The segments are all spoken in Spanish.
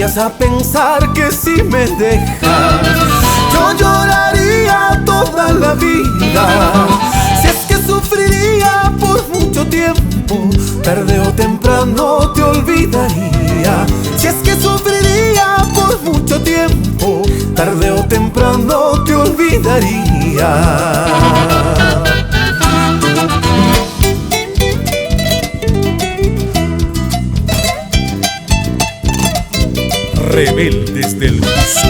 Llegarías a pensar que si me dejas, yo lloraría toda la vida. Si es que sufriría por mucho tiempo, tarde o temprano te olvidaría. Si es que sufriría por mucho tiempo, tarde o temprano te olvidaría. Rebeldes del Cusco.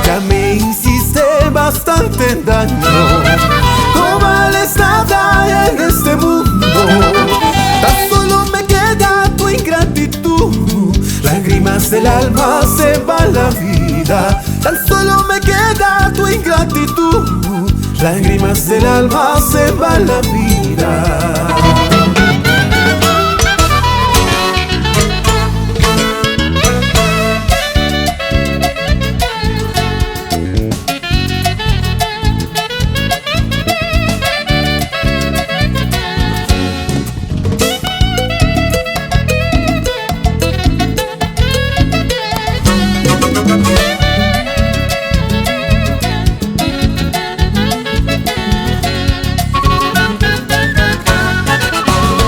Ya me hiciste bastante daño, no vales nada en este mundo. Tan solo me queda tu ingratitud, lágrimas del alma se va la vida. Tan solo me queda tu ingratitud, lágrimas del alma se va la vida.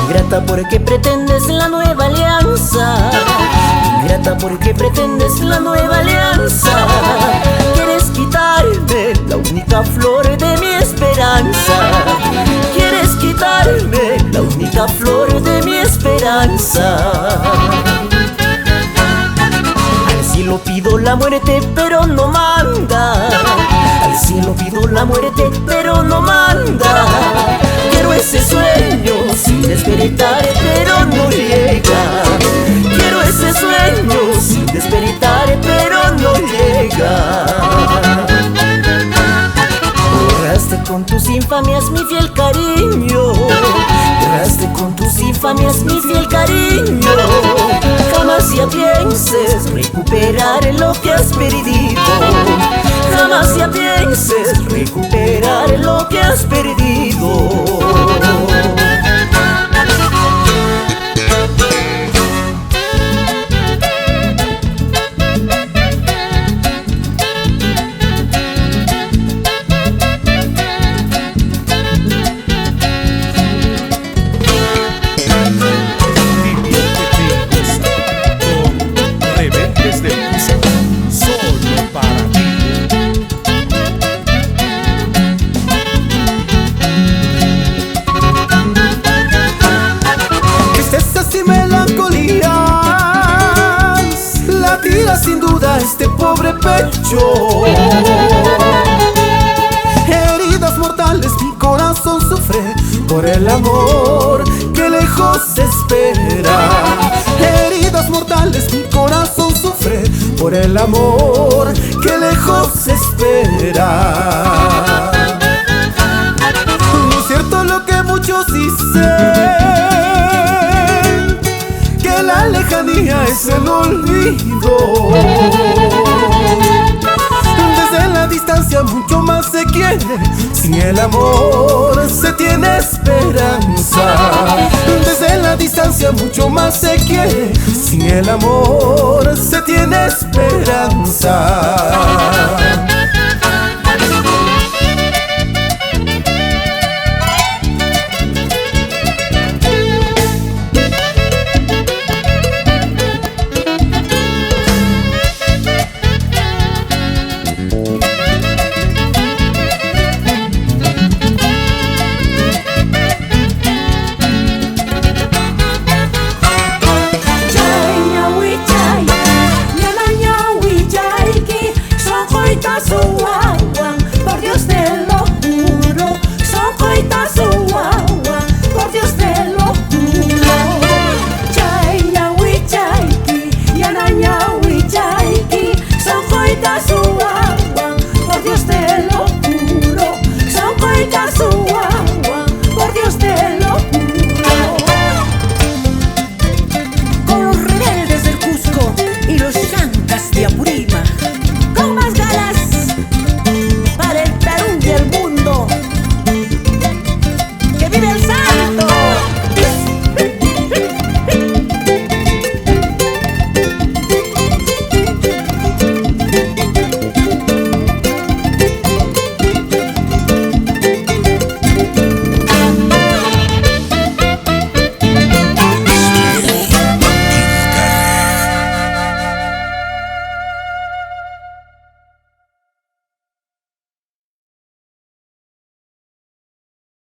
Ingrata porque pretendes la nueva alianza, ingrata porque pretendes la nueva alianza. Quieres quitarme la única flor de mi esperanza, quieres quitarme la única flor de mi esperanza. Al cielo pido la muerte pero no manda, al cielo pido la muerte pero no manda. Quiero ese sueño sin despertar pero no llega, quiero ese sueño sin despertar pero no llega. Borraste con tus infamias mi fiel cariño, borraste con tus infamias mi fiel cariño. Jamás ya pienses recuperar lo que has perdido, jamás ya pienses recuperar lo que has perdido. Rebeldes del Cusco, solo para ti. Tristezas y melancolías latirá sin duda este pobre pecho. Heridas mortales mi corazón sufre por el amor que lejos espera. Heridas mortales mi corazón sufre por el amor que lejos espera. No es cierto lo que muchos dicen, que la lejanía es el olvido. Desde la distancia mucho más se quiere, sin el amor se tiene esperanza. Desde la distancia mucho más se quiere, sin el amor se tiene esperanza.